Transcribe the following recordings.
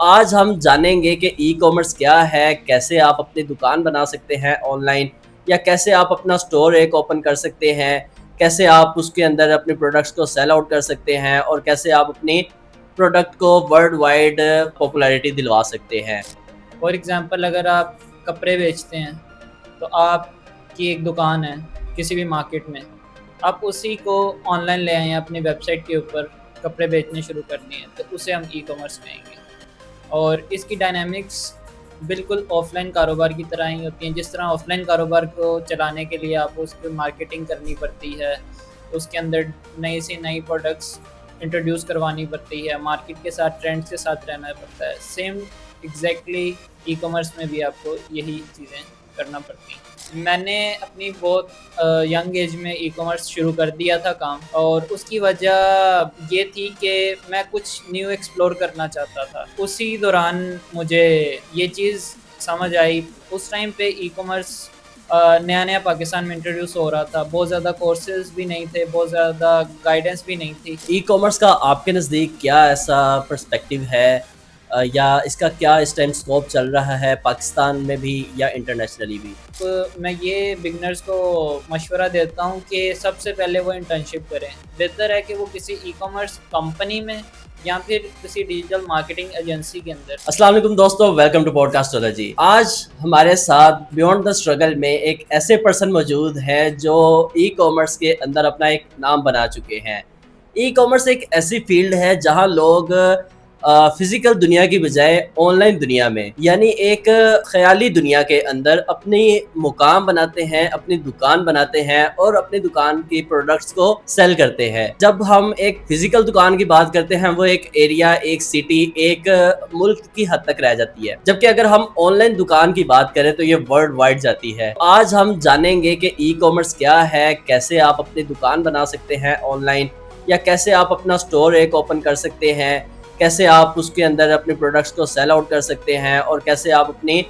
आज हम जानेंगे कि ई कॉमर्स क्या है, कैसे आप अपनी दुकान बना सकते हैं ऑनलाइन, या कैसे आप अपना स्टोर एक ओपन कर सकते हैं, कैसे आप उसके अंदर अपने प्रोडक्ट्स को सेल आउट कर सकते हैं और कैसे आप अपनी प्रोडक्ट को वर्ल्ड वाइड पॉपुलैरिटी दिलवा सकते हैं। फॉर एग्ज़ाम्पल अगर आप कपड़े बेचते हैं तो आपकी एक दुकान है किसी भी मार्केट में, आप उसी को ऑनलाइन ले आएँ अपनी वेबसाइट के ऊपर कपड़े बेचने शुरू कर दिए तो उसे हम ई कॉमर्स कहेंगे। और इसकी डायनामिक्स बिल्कुल ऑफ़लाइन कारोबार की तरह ही होती हैं। जिस तरह ऑफ़लाइन कारोबार को चलाने के लिए आपको उसकी मार्केटिंग करनी पड़ती है, उसके अंदर नई से नई प्रोडक्ट्स इंट्रोड्यूस करवानी पड़ती है, मार्केट के साथ ट्रेंड्स के साथ रहना पड़ता है। सेम एग्ज़ैक्टली ई कॉमर्स में भी आपको यही चीज़ें करना पड़ती हैं। मैंने अपनी बहुत यंग एज में ई कॉमर्स शुरू कर दिया था काम, और उसकी वजह ये थी कि मैं कुछ न्यू एक्सप्लोर करना चाहता था। उसी दौरान मुझे ये चीज़ समझ आई। उस टाइम पे ई कॉमर्स नया-नया पाकिस्तान में इंट्रोड्यूस हो रहा था। बहुत ज़्यादा कोर्सेज़ भी नहीं थे, बहुत ज़्यादा गाइडेंस भी नहीं थी। ई कॉमर्स का आपके नज़दीक क्या ऐसा पर्सपेक्टिव है, या इसका क्या इस टाइम स्कोप चल रहा है पाकिस्तान में भी या इंटरनेशनली भी? तो मैं ये बिगिनर्स को मशवरा देता हूँ कि सबसे पहले वो इंटर्नशिप करें। बेहतर है कि वो किसी ई कॉमर्स कंपनी में या फिर किसी डिजिटल मार्केटिंग एजेंसी के अंदर। अस्सलाम वालेकुम दोस्तों, वेलकम टू पॉडकास्टोलॉजी। आज हमारे साथ बियॉन्ड द स्ट्रगल में एक ऐसे पर्सन मौजूद हैं जो ई कॉमर्स के अंदर अपना एक नाम बना चुके हैं। ई कॉमर्स एक ऐसी फील्ड है जहां लोग फिजिकल दुनिया की बजाय ऑनलाइन दुनिया में, यानी एक ख्याली दुनिया के अंदर अपनी मुकाम बनाते हैं, अपनी दुकान बनाते हैं और अपनी दुकान की प्रोडक्ट्स को सेल करते हैं। जब हम एक फिजिकल दुकान की बात करते हैं, वो एक एरिया, एक सिटी, एक मुल्क की हद तक रह जाती है, जबकि अगर हम ऑनलाइन दुकान की बात करें तो ये वर्ल्ड वाइड जाती है। आज हम जानेंगे कि ई कॉमर्स क्या है, कैसे आप अपनी दुकान बना सकते हैं ऑनलाइन, या कैसे आप अपना स्टोर एक ओपन कर सकते हैं, कैसे आप उसके अंदर अपने प्रोडक्ट्स को सेल आउट कर सकते हैं और कैसे आप अपनी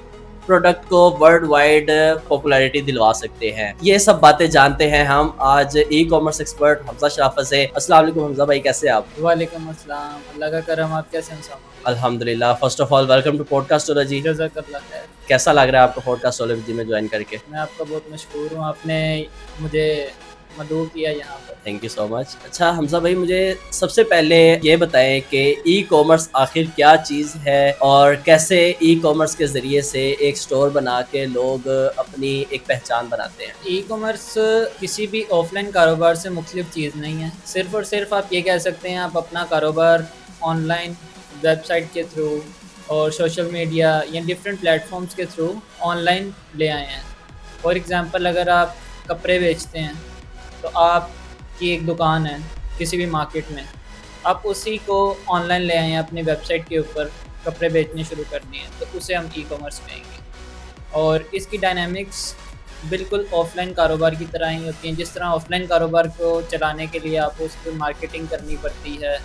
प्रोडक्ट को वर्ल्ड वाइड पॉपुलैरिटी दिलवा सकते हैं। ये सब बातें जानते हैं हम आज ई कॉमर्स एक्सपर्ट हमजा शराफत से। अस्सलाम वालेकुम हमजा भाई, कैसे आप? वालेकुम अस्सलाम, अल्लाह का करम। आप कैसे हैं साहब? अल्हम्दुलिल्लाह। First of all welcome to Podcastology. जज़ाकल्लाह खैर। कैसा लग रहा है आपको पॉडकास्टोलॉजी में ज्वाइन करके? मैं आपका बहुत मशहूर हूँ, आपने मुझे मदऊ किया यहाँ पर। Thank you so much. अच्छा हमजा भाई, मुझे सबसे पहले ये बताएं कि ई कॉमर्स आखिर क्या चीज़ है और कैसे ई कॉमर्स के ज़रिए से एक स्टोर बना के लोग अपनी एक पहचान बनाते हैं। ई कॉमर्स किसी भी ऑफलाइन कारोबार से मुख्तलिफ चीज़ नहीं है। सिर्फ़ और सिर्फ आप ये कह सकते हैं आप अपना कारोबार ऑनलाइन वेबसाइट के थ्रू और सोशल मीडिया या डिफरेंट प्लेटफॉर्म्स के थ्रू ऑनलाइन ले आए हैं। फॉर एग्ज़ाम्पल अगर आप कपड़े बेचते हैं तो आपकी एक दुकान है किसी भी मार्केट में, आप उसी को ऑनलाइन ले आएँ अपनी वेबसाइट के ऊपर कपड़े बेचने शुरू कर दिए तो उसे हम ई कॉमर्स कहेंगे। और इसकी डायनामिक्स बिल्कुल ऑफ़लाइन कारोबार की तरह ही होती हैं। जिस तरह ऑफ़लाइन कारोबार को चलाने के लिए आपको उसकी मार्केटिंग करनी पड़ती है,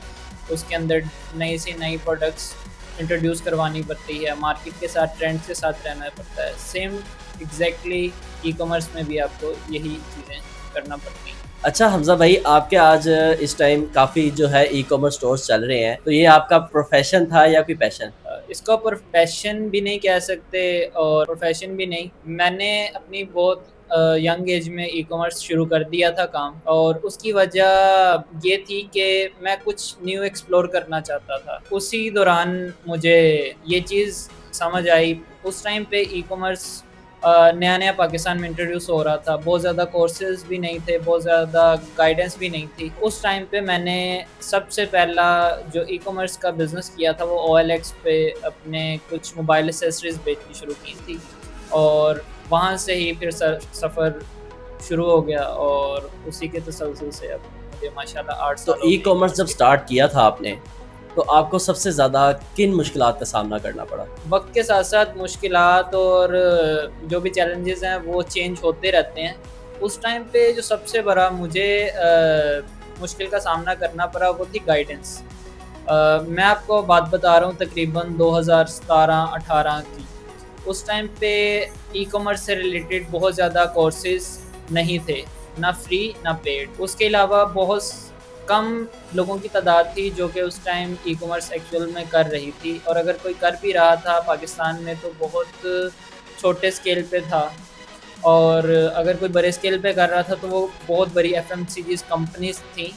उसके अंदर नई से नई प्रोडक्ट्स इंट्रोड्यूस करवानी पड़ती है, मार्केट के साथ ट्रेंड्स के साथ रहना पड़ता है। सेम एग्ज़ैक्टली ई कॉमर्स में भी आपको यही चीज़ें करना पड़ती हैं। अच्छा हमजा भाई, आपके आज इस टाइम काफ़ी जो है ई कॉमर्स स्टोर्स चल रहे हैं, तो ये आपका प्रोफेशन था या कोई पैशन? इसको प्रोफेशन भी नहीं कह सकते और प्रोफेशन भी नहीं। मैंने अपनी बहुत यंग एज में ई कॉमर्स शुरू कर दिया था काम, और उसकी वजह ये थी कि मैं कुछ न्यू एक्सप्लोर करना चाहता था। उसी दौरान मुझे ये चीज़ समझ आई। उस टाइम पे ई कॉमर्स नया-नया पाकिस्तान में इंट्रोड्यूस हो रहा था। बहुत ज़्यादा कोर्सेज़ भी नहीं थे, बहुत ज़्यादा गाइडेंस भी नहीं थी। उस टाइम पे मैंने सबसे पहला जो ई कॉमर्स का बिज़नेस किया था वो OLX पे अपने कुछ मोबाइल एक्सेसरीज़ बेचनी शुरू की थी, और वहाँ से ही फिर सफ़र शुरू हो गया, और उसी के तसलसल से अब मुझे माशाल्लाह 8 तो साल हो ई गए। कॉमर्स जब स्टार्ट किया था आपने, तो आपको सबसे ज़्यादा किन मुश्किलात का सामना करना पड़ा? वक्त के साथ साथ मुश्किलात और जो भी चैलेंजेस हैं वो चेंज होते रहते हैं। उस टाइम पे जो सबसे बड़ा मुझे मुश्किल का सामना करना पड़ा वो थी गाइडेंस। मैं आपको बात बता रहा हूँ तकरीबन 2017-18 की। उस टाइम पे ई कॉमर्स से रिलेटेड बहुत ज़्यादा कोर्सेज़ नहीं थे, ना फ्री ना पेड। उसके अलावा बहुत कम लोगों की तादाद थी जो कि उस टाइम ई कॉमर्स एक्चुअल में कर रही थी, और अगर कोई कर भी रहा था पाकिस्तान में तो बहुत छोटे स्केल पे था, और अगर कोई बड़े स्केल पे कर रहा था तो वो बहुत बड़ी एफएमसीजीज कंपनीज थी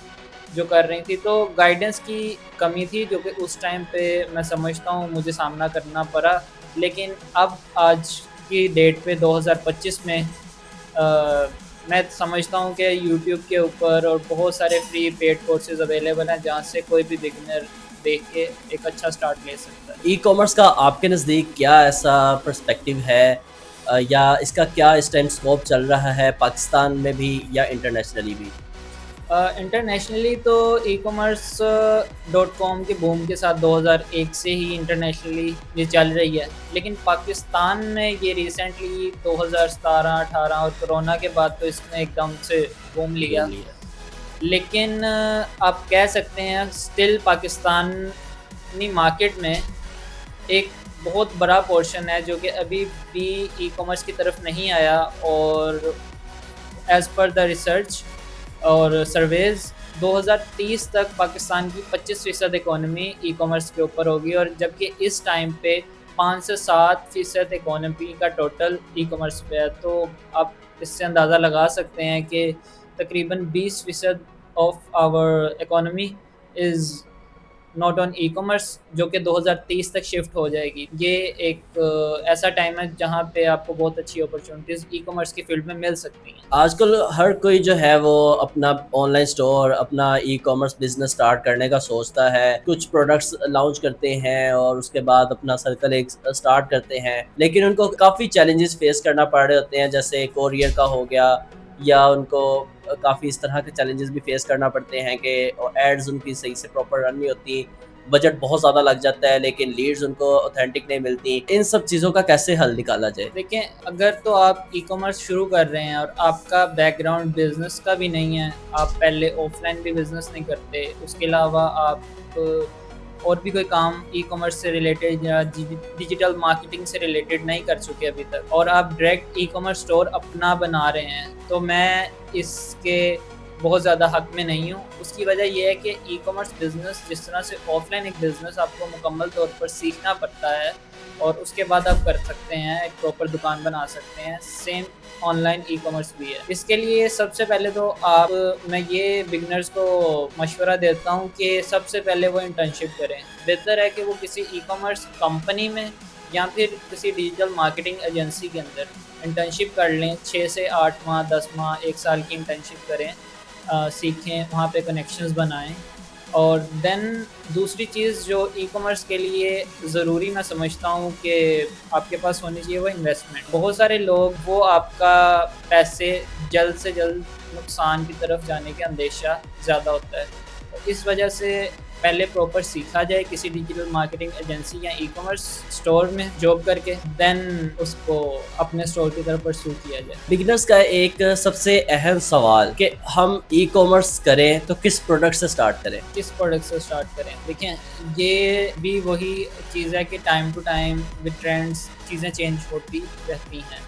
जो कर रही थी। तो गाइडेंस की कमी थी जो कि उस टाइम पे मैं समझता हूँ मुझे सामना करना पड़ा। लेकिन अब आज की डेट पे 2025 में मैं समझता हूँ कि यूट्यूब के ऊपर और बहुत सारे फ्री पेड कोर्सेज अवेलेबल हैं जहाँ से कोई भी बिगनर देख के एक अच्छा स्टार्ट ले सकता है। ई कॉमर्स का आपके नज़दीक क्या ऐसा पर्सपेक्टिव है, या इसका क्या इस टाइम स्कोप चल रहा है पाकिस्तान में भी या इंटरनेशनली भी? इंटरनेशनली तो ई कॉमर्स डॉट कॉम के बूम के साथ 2001 से ही इंटरनेशनली ये चल रही है, लेकिन पाकिस्तान में ये रिसेंटली 2017-18 और कोरोना के बाद तो इसने एकदम से बूम लिया। लेकिन आप कह सकते हैं स्टिल पाकिस्तानी मार्केट में एक बहुत बड़ा पोर्शन है जो कि अभी भी ई कॉमर्स की तरफ नहीं आया, और एज़ पर द रिसर्च और सर्वेज़ 2030 तक पाकिस्तान की 25% इकोनॉमी ई कॉमर्स के ऊपर होगी, और जबकि इस टाइम पे 5 से 7% इकोनॉमी का टोटल ई कॉमर्स पे है। तो आप इससे अंदाज़ा लगा सकते हैं कि तकरीबन 20% of our economy is not on e commerce, जो कि 2030 तक शिफ्ट हो जाएगी। ये एक ऐसा टाइम है जहाँ पे आपको बहुत अच्छी अपॉर्चुनिटीज़ ई कॉमर्स की फील्ड में मिल सकती हैं। आजकल हर कोई जो है वो अपना ऑनलाइन स्टोर, अपना ई कॉमर्स बिजनेस स्टार्ट करने का सोचता है। कुछ प्रोडक्ट्स लॉन्च करते हैं और उसके बाद अपना सर्कल एक स्टार्ट करते हैं, लेकिन उनको काफ़ी चैलेंजेस फेस करना पड़ रहे होते हैं, जैसे कोरियर का हो गया, या उनको काफ़ी इस तरह के चैलेंजेस भी फेस करना पड़ते हैं कि एड्स उनकी सही से प्रॉपर रन नहीं होती, बजट बहुत ज़्यादा लग जाता है, लेकिन लीड्स उनको ऑथेंटिक नहीं मिलती। इन सब चीज़ों का कैसे हल निकाला जाए? देखिए, अगर तो आप ई कॉमर्स शुरू कर रहे हैं और आपका बैकग्राउंड बिज़नेस का भी नहीं है, आप पहले ऑफलाइन भी बिज़नेस नहीं करते, उसके अलावा आप और भी कोई काम ई कॉमर्स से रिलेटेड या डिजिटल मार्केटिंग से रिलेटेड नहीं कर चुके अभी तक, और आप डायरेक्ट ई कॉमर्स स्टोर अपना बना रहे हैं, तो मैं इसके बहुत ज़्यादा हक में नहीं हूँ। उसकी वजह ये है कि ई कॉमर्स बिज़नेस जिस तरह से ऑफलाइन एक बिज़नेस आपको मुकम्मल तौर पर सीखना पड़ता है और उसके बाद आप कर सकते हैं, एक प्रॉपर दुकान बना सकते हैं, सेम ऑनलाइन ई कॉमर्स भी है। इसके लिए सबसे पहले तो मैं ये बिगनर्स को मशवरा देता हूँ कि सबसे पहले वो इंटर्नशिप करें। बेहतर है कि वो किसी ई कॉमर्स कंपनी में या फिर किसी डिजिटल मार्केटिंग एजेंसी के अंदर इंटर्नशिप कर लें। 6 से 8 माह, 10 माह, 1 साल की इंटर्नशिप करें, सीखें, वहाँ पे कनेक्शंस बनाएं। और देन दूसरी चीज़ जो ई कॉमर्स के लिए ज़रूरी मैं समझता हूँ कि आपके पास होनी चाहिए वो इन्वेस्टमेंट। बहुत सारे लोग वो आपका पैसे जल्द से जल्द नुकसान की तरफ जाने का अंदेशा ज़्यादा होता है, तो इस वजह से पहले प्रॉपर सीखा जाए किसी डिजिटल मार्केटिंग एजेंसी या ई कॉमर्स स्टोर में जॉब करके, देन उसको अपने स्टोर की तरफ परस्यू किया जाए। बिगिनर्स का एक सबसे अहम सवाल कि हम ई कॉमर्स करें तो किस प्रोडक्ट से स्टार्ट करें? किस प्रोडक्ट से स्टार्ट करें? देखिए, ये भी वही चीज़ है कि time to time with trends चीज़ें चेंज होती रहती हैं।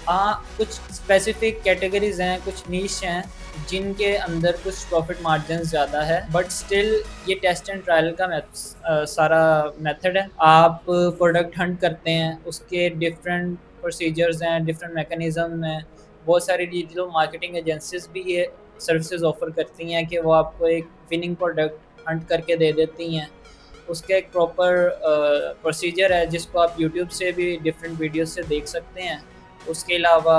हाँ, कुछ स्पेसिफिक कैटेगरीज़ हैं, कुछ नीश हैं जिनके अंदर कुछ प्रॉफिट मार्जिन ज़्यादा है, बट स्टिल ये टेस्ट एंड ट्रायल का सारा मेथड है। आप प्रोडक्ट हंट करते हैं, उसके डिफरेंट प्रोसीजर्स हैं, डिफरेंट मैकेनिज़्म हैं। बहुत सारी डिजिटल मार्केटिंग एजेंसीज भी ये सर्विसेज ऑफ़र करती हैं कि वो आपको एक विनिंग प्रोडक्ट हंट करके दे देती हैं। उसका एक प्रॉपर प्रोसीजर है जिसको आप यूट्यूब से भी डिफरेंट वीडियोस से देख सकते हैं। उसके अलावा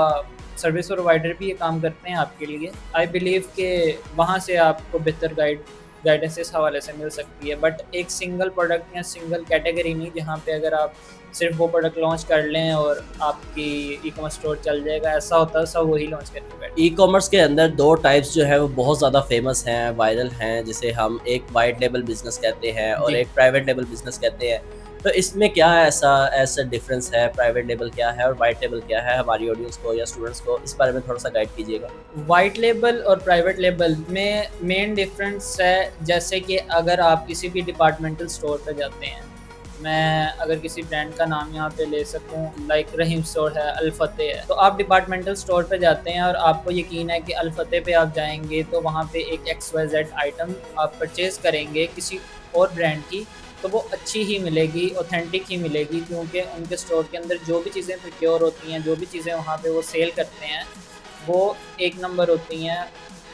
सर्विस प्रोवाइडर भी ये काम करते हैं आपके लिए। आई बिलीव कि वहाँ से आपको बेहतर गाइडेंस इस हवाले से मिल सकती है, बट एक सिंगल प्रोडक्ट या सिंगल कैटेगरी नहीं जहाँ पे अगर आप सिर्फ वो प्रोडक्ट लॉन्च कर लें और आपकी ई कॉमर्स स्टोर चल जाएगा, ऐसा होता है सब वही लॉन्च करके बैठे। ई कॉमर्स के अंदर दो टाइप्स जो है वो बहुत ज़्यादा फेमस हैं, वायरल हैं, जिसे हम एक वाइट लेबल बिजनेस कहते हैं और एक प्राइवेट लेबल बिजनेस कहते हैं। तो इसमें क्या ऐसा डिफरेंस है? प्राइवेट लेबल क्या है और वाइट लेबल क्या है? हमारी ऑडियंस को या स्टूडेंट्स को इस बारे में थोड़ा सा गाइड कीजिएगा। वाइट लेबल और प्राइवेट लेबल में मेन डिफरेंस है, जैसे कि अगर आप किसी भी डिपार्टमेंटल स्टोर पर जाते हैं मैं अगर किसी ब्रांड का नाम यहाँ पे ले सकूँ, लाइक रहीम स्टोर है, अल फतेह है, तो आप डिपार्टमेंटल स्टोर पे जाते हैं और आपको यकीन है कि अल फतेह पे आप जाएंगे तो वहाँ पे एक XYZ आइटम आप परचेज़ करेंगे किसी और ब्रांड की, तो वो अच्छी ही मिलेगी, ऑथेंटिक ही मिलेगी, क्योंकि उनके स्टोर के अंदर जो भी चीज़ें प्रोक्योर होती हैं, जो भी चीज़ें वहाँ पे वो सेल करते हैं, वो एक नंबर होती हैं,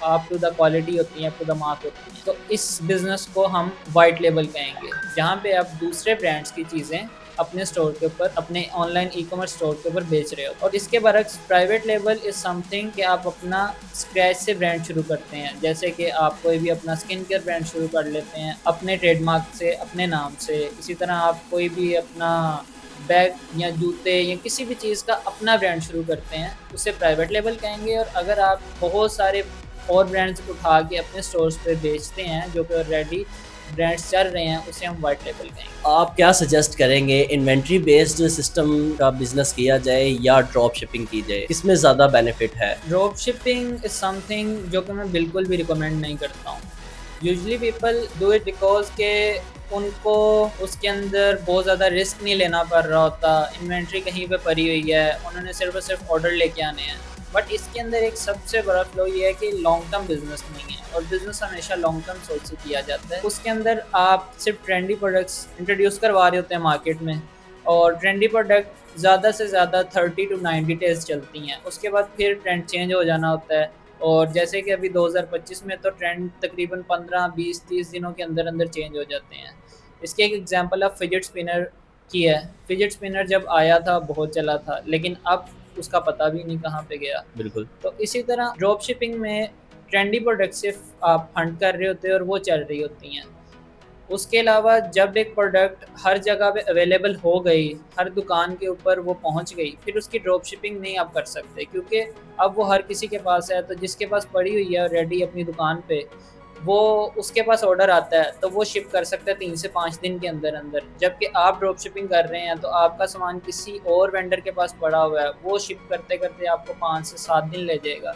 अप टू द क्वालिटी होती हैं, अप टू द मार्क होती हैं। तो इस बिज़नेस को हम वाइट लेबल कहेंगे, जहाँ पे आप दूसरे ब्रांड्स की चीज़ें अपने स्टोर के ऊपर, अपने ऑनलाइन ई-कॉमर्स स्टोर के ऊपर बेच रहे हो। और इसके बरक्स प्राइवेट लेबल इज़ समथिंग कि आप अपना स्क्रैच से ब्रांड शुरू करते हैं। जैसे कि आप कोई भी अपना स्किन केयर ब्रांड शुरू कर लेते हैं अपने ट्रेडमार्क से, अपने नाम से। इसी तरह आप कोई भी अपना बैग या जूते या किसी भी चीज़ का अपना ब्रांड शुरू करते हैं, उसे प्राइवेट लेबल कहेंगे। और अगर आप बहुत सारे और ब्रांड्स उठा के अपने स्टोर्स पे बेचते हैं जो कि ऑलरेडी ब्रांड्स चल रहे हैं, उसे हम वाइट लेबल कहेंगे। आप क्या सजेस्ट करेंगे, इन्वेंट्री बेस्ड सिस्टम का बिजनेस किया जाए या ड्रॉप शिपिंग की जाए, किसमें ज़्यादा बेनिफिट है? ड्रॉप शिपिंग इज़ समथिंग जो कि मैं बिल्कुल भी रिकमेंड नहीं करता हूँ। Usually people do it because के उनको उसके अंदर बहुत ज़्यादा रिस्क नहीं लेना पड़ रहा होता, इन्वेंट्री कहीं पे पड़ी हुई है, उन्होंने सिर्फ और सिर्फ ऑर्डर लेके आने हैं। बट इसके अंदर एक सबसे बड़ा फ्लो ये है कि लॉन्ग टर्म बिजनेस नहीं है, और बिजनेस हमेशा लॉन्ग टर्म सोच से किया जाता है। उसके अंदर आप सिर्फ ट्रेंडी प्रोडक्ट्स इंट्रोड्यूस करवा रहे होते हैं मार्केट में, और ट्रेंडी प्रोडक्ट ज़्यादा से ज़्यादा 30 to 90 डेज़ चलती हैं, उसके बाद फिर ट्रेंड चेंज हो जाना होता है। और जैसे कि अभी 2025 में तो ट्रेंड तकरीबन 15, 20, 30 दिनों के अंदर अंदर चेंज हो जाते हैं। इसके एक एग्जांपल आप फिजेट स्पिनर की है। फिजेट स्पिनर जब आया था बहुत चला था, लेकिन अब उसका पता भी नहीं कहाँ पे गया। बिल्कुल। तो इसी तरह ड्रॉप शिपिंग में ट्रेंडी प्रोडक्ट सिर्फ आप फंड कर रहे होते हैं और वो चल रही होती हैं। उसके अलावा जब एक प्रोडक्ट हर जगह पे अवेलेबल हो गई, हर दुकान के ऊपर वो पहुंच गई, फिर उसकी ड्रॉप शिपिंग नहीं आप कर सकते, क्योंकि अब वो हर किसी के पास है। तो जिसके पास पड़ी हुई है ऑलरेडी अपनी दुकान पे, वो उसके पास ऑर्डर आता है तो वो शिप कर सकता है 3 से 5 दिन के अंदर अंदर। जबकि आप ड्रॉप शिपिंग कर रहे हैं तो आपका सामान किसी और वेंडर के पास पड़ा हुआ है, वो शिप करते करते आपको 5 से 7 दिन ले जाएगा।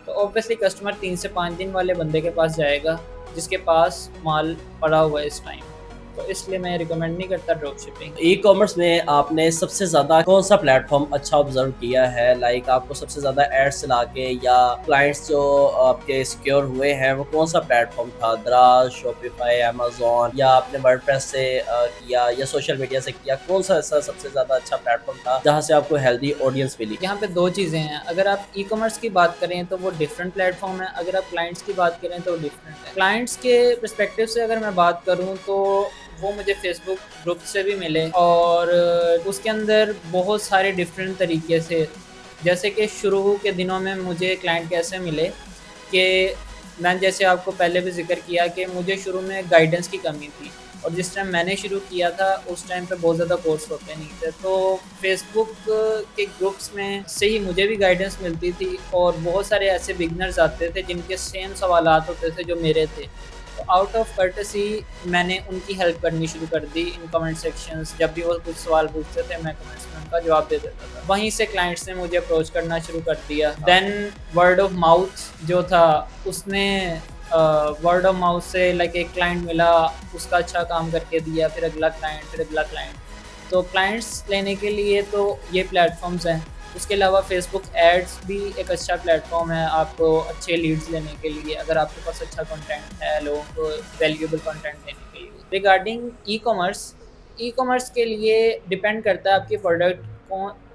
तो ऑब्वियसली कस्टमर 3 से 5 दिन वाले बंदे के पास जाएगा जिसके पास माल पड़ा हुआ है इस टाइम। तो इसलिए मैं रिकमेंड नहीं करता ड्रॉप शिपिंग। ई कॉमर्स में आपने सबसे ज़्यादा कौन सा प्लेटफॉर्म अच्छा ऑब्जर्व किया है? लाइक आपको सबसे ज़्यादा एड्स चला के या क्लाइंट्स जो आपके सिक्योर हुए हैं वो कौन सा प्लेटफॉर्म था? दराज, शॉपिफाई, अमेजोन, या आपने वर्डप्रेस से किया या सोशल मीडिया से किया? कौन सा ऐसा सबसे ज़्यादा अच्छा प्लेटफॉर्म था जहाँ से आपको हेल्दी ऑडियंस मिली? यहाँ पे 2 चीज़ें हैं। अगर आप ई कॉमर्स की बात करें तो वो डिफरेंट प्लेटफॉर्म है, अगर आप क्लाइंट्स की बात करें तो डिफरेंट है। क्लाइंट्स के पर्सपेक्टिव से अगर मैं बात करूँ तो वो मुझे फेसबुक ग्रुप से भी मिले, और उसके अंदर बहुत सारे डिफरेंट तरीके से, जैसे कि शुरू के दिनों में मुझे क्लाइंट कैसे मिले कि मैंने जैसे आपको पहले भी जिक्र किया कि मुझे शुरू में गाइडेंस की कमी थी, और जिस टाइम मैंने शुरू किया था उस टाइम पे बहुत ज़्यादा कोर्स होते नहीं थे। तो फेसबुक के ग्रुप्स में से ही मुझे भी गाइडेंस मिलती थी, और बहुत सारे ऐसे बिगनर्स आते थे जिनके सेम सवालात होते थे जो मेरे थे। तो आउट ऑफ कर्टसी मैंने उनकी हेल्प करनी शुरू कर दी इन कमेंट सेक्शंस। जब भी वो कुछ सवाल पूछते थे मैं कमेंट्स में उनका जवाब दे देता था। वहीं से क्लाइंट्स ने मुझे अप्रोच करना शुरू कर दिया। देन वर्ड ऑफ माउथ जो था, उसने वर्ड ऑफ माउथ से लाइक एक क्लाइंट मिला, उसका अच्छा काम करके दिया, फिर अगला क्लाइंट, फिर अगला क्लाइंट। तो क्लाइंट्स लेने के लिए तो ये प्लेटफॉर्म्स हैं। उसके अलावा फेसबुक एड्स भी एक अच्छा प्लेटफॉर्म है आपको अच्छे लीड्स लेने के लिए, अगर आपके पास अच्छा कंटेंट है, लोगों को वैल्यूएबल कंटेंट देने के लिए। रिगार्डिंग ई कॉमर्स के लिए डिपेंड करता है आपके प्रोडक्ट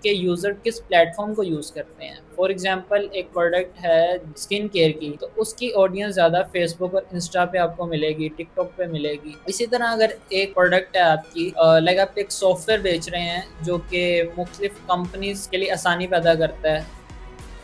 के यूज़र किस प्लेटफॉर्म को यूज़ करते हैं। फॉर एग्जांपल एक प्रोडक्ट है स्किन केयर की, तो उसकी ऑडियंस ज़्यादा फेसबुक और इंस्टा पे आपको मिलेगी, टिकटॉक पे मिलेगी। इसी तरह अगर एक प्रोडक्ट है आपकी, लाइक आप एक सॉफ्टवेयर बेच रहे हैं जो कि मुख्तलिफ कंपनीज के लिए आसानी पैदा करता है,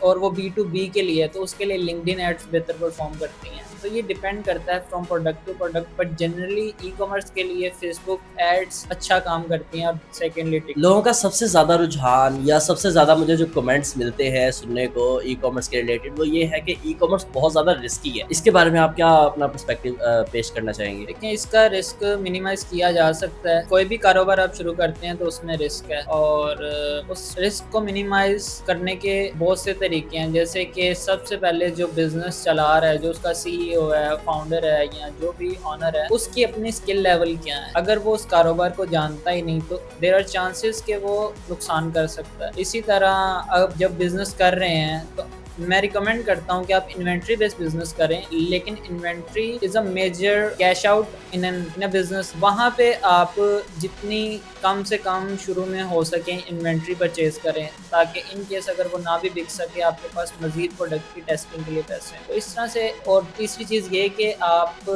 और वो B2B के लिए, तो उसके लिए लिंक्डइन एड्स बेहतर परफॉर्म करती हैं। तो ये डिपेंड करता है from product to product, but generally e commerce के लिए फेसबुक एड्स अच्छा काम करती हैं। और सेकेंडली लोगों का सबसे ज़्यादा रुझान या सबसे ज़्यादा मुझे जो कमेंट्स मिलते हैं सुनने को ई कॉमर्स के रिलेटेड, वो ये है कि ई कॉमर्स बहुत ज़्यादा रिस्की है। इसके बारे में आप क्या अपना पर्सपेक्टिव पेश करना चाहेंगे? देखिए, इसका रिस्क मिनिमाइज किया जा सकता है। कोई भी कारोबार आप शुरू करते हैं तो उसमें रिस्क है, और उस रिस्क को मिनिमाइज करने के बहुत से तरीके हैं। जैसे कि सबसे पहले जो बिजनेस चला रहा है, जो उसका CEO सीईओ है, फाउंडर है या जो भी ऑनर है, उसकी अपनी स्किल लेवल क्या है। अगर वो उस कारोबार को जानता ही नहीं तो देयर आर चांसेस कि वो नुकसान कर सकता है। इसी तरह अब जब बिजनेस कर रहे हैं तो मैं रिकमेंड करता हूँ कि आप इन्वेंट्री बेस्ड बिजनेस करें, लेकिन inventory is a major cash out in a business. वहाँ पे आप जितनी कम से कम शुरू में हो सके इन्वेंट्री परचेज करें, ताकि इन केस अगर वो ना भी बिक सके आपके पास मजीद प्रोडक्ट की टेस्टिंग के लिए पैसे हैं। तो इस तरह से। और तीसरी चीज़ ये कि आप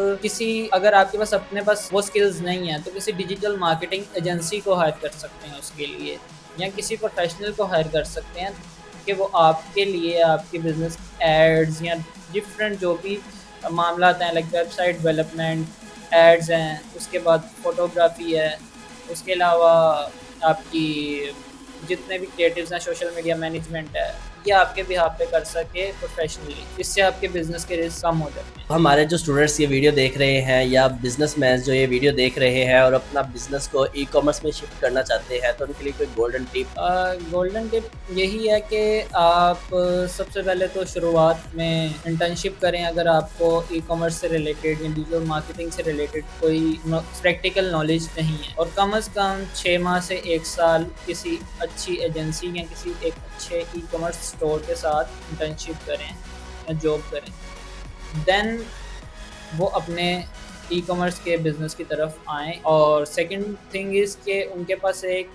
अगर आपके पास अपने पास वो स्किल्स नहीं है तो किसी डिजिटल मार्केटिंग एजेंसी को हायर कर सकते हैं उसके लिए, या किसी प्रोफेशनल को हायर कर सकते हैं कि वो आपके लिए आपके बिजनेस एड्स या डिफरेंट जो भी मामला हैं, लाइक वेबसाइट डेवलपमेंट एड्स हैं, उसके बाद फोटोग्राफी है, उसके अलावा आपकी जितने भी क्रिएटिव्स हैं, सोशल मीडिया मैनेजमेंट है, ये आपके बिहाफ पे कर सके प्रोफेशनली। इससे आपके बिजनेस के रिस्क कम हो जाते हैं। हमारे जो स्टूडेंट्स ये वीडियो देख रहे हैं या बिजनेसमैन जो ये वीडियो देख रहे हैं और अपना बिजनेस को ई कॉमर्स में शिफ्ट करना चाहते हैं, तो उनके लिए कोई गोल्डन टिप यही है कि आप सबसे पहले तो शुरुआत में इंटर्नशिप करें अगर आपको ई कॉमर्स से रिलेटेड या डिजिटल मार्केटिंग से रिलेटेड कोई प्रैक्टिकल नॉलेज नहीं है, और कम से कम 6 माह से 1 साल किसी अच्छी एजेंसी या किसी एक अच्छे ई कॉमर्स स्टोर के साथ इंटर्नशिप करें या जॉब करें, देन वो अपने ई कॉमर्स के बिज़नेस की तरफ आएँ। और सेकंड थिंग इज़ कि उनके पास एक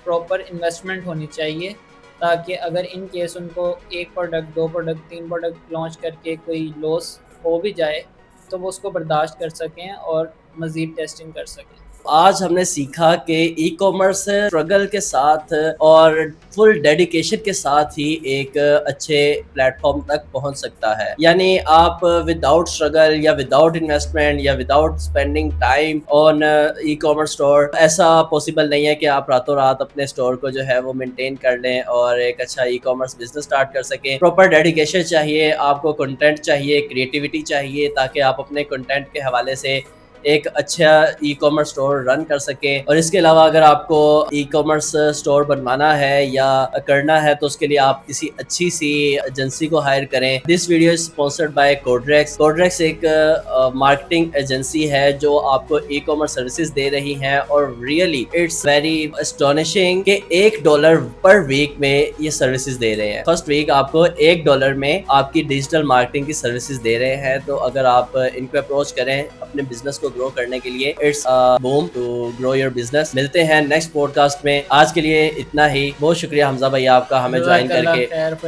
प्रॉपर इन्वेस्टमेंट होनी चाहिए, ताकि अगर इन केस उनको 1 प्रोडक्ट, 2 प्रोडक्ट, 3 प्रोडक्ट लॉन्च करके कोई लॉस हो भी जाए तो वो उसको बर्दाश्त कर सकें और मज़ीद टेस्टिंग कर सकें। आज हमने सीखा कि ई कॉमर्स स्ट्रगल के साथ और फुल डेडिकेशन के साथ ही एक अच्छे प्लेटफॉर्म तक पहुंच सकता है। यानी आप विदाउट स्ट्रगल या विदाउट इन्वेस्टमेंट या without spending time on e commerce store, ऐसा पॉसिबल नहीं है कि आप रातों रात अपने स्टोर को जो है वो मेंटेन कर लें और एक अच्छा ई कॉमर्स बिजनेस स्टार्ट कर सकें। प्रॉपर डेडिकेशन चाहिए, आपको कंटेंट चाहिए, क्रिएटिविटी चाहिए, ताकि आप अपने कंटेंट के हवाले से एक अच्छा ई कॉमर्स स्टोर रन कर सके। और इसके अलावा अगर आपको ई कॉमर्स स्टोर बनवाना है या करना है तो उसके लिए आप किसी अच्छी सी एजेंसी को हायर करें। This video is sponsored by Codrex. Codrex एक मार्केटिंग एजेंसी है जो आपको ई कॉमर्स सर्विसेज दे रही हैं, और रियली इट्स वेरी एस्टोनिशिंग कि $1 पर वीक में ये सर्विसेज दे रहे हैं। फर्स्ट वीक आपको $1 में आपकी डिजिटल मार्केटिंग की सर्विसेज दे रहे हैं। तो अगर आप इनको अप्रोच करें अपने बिजनेस को ग्रो करने के लिए, it's boom to grow your business. मिलते हैं नेक्स्ट पॉडकास्ट में। आज के लिए इतना ही। बहुत शुक्रिया हमजा भाई आपका हमें ज्वाइन करके।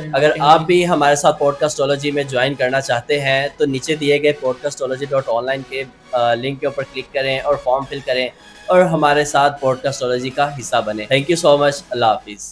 अगर आप भी हमारे साथ पॉडकास्टोलॉजी में ज्वाइन करना चाहते हैं तो नीचे दिए गए podcastology.online के लिंक के ऊपर क्लिक करें और फॉर्म फिल करें और हमारे साथ पॉडकास्टोलॉजी का हिस्सा बने। Thank you so much. Allah Hafiz.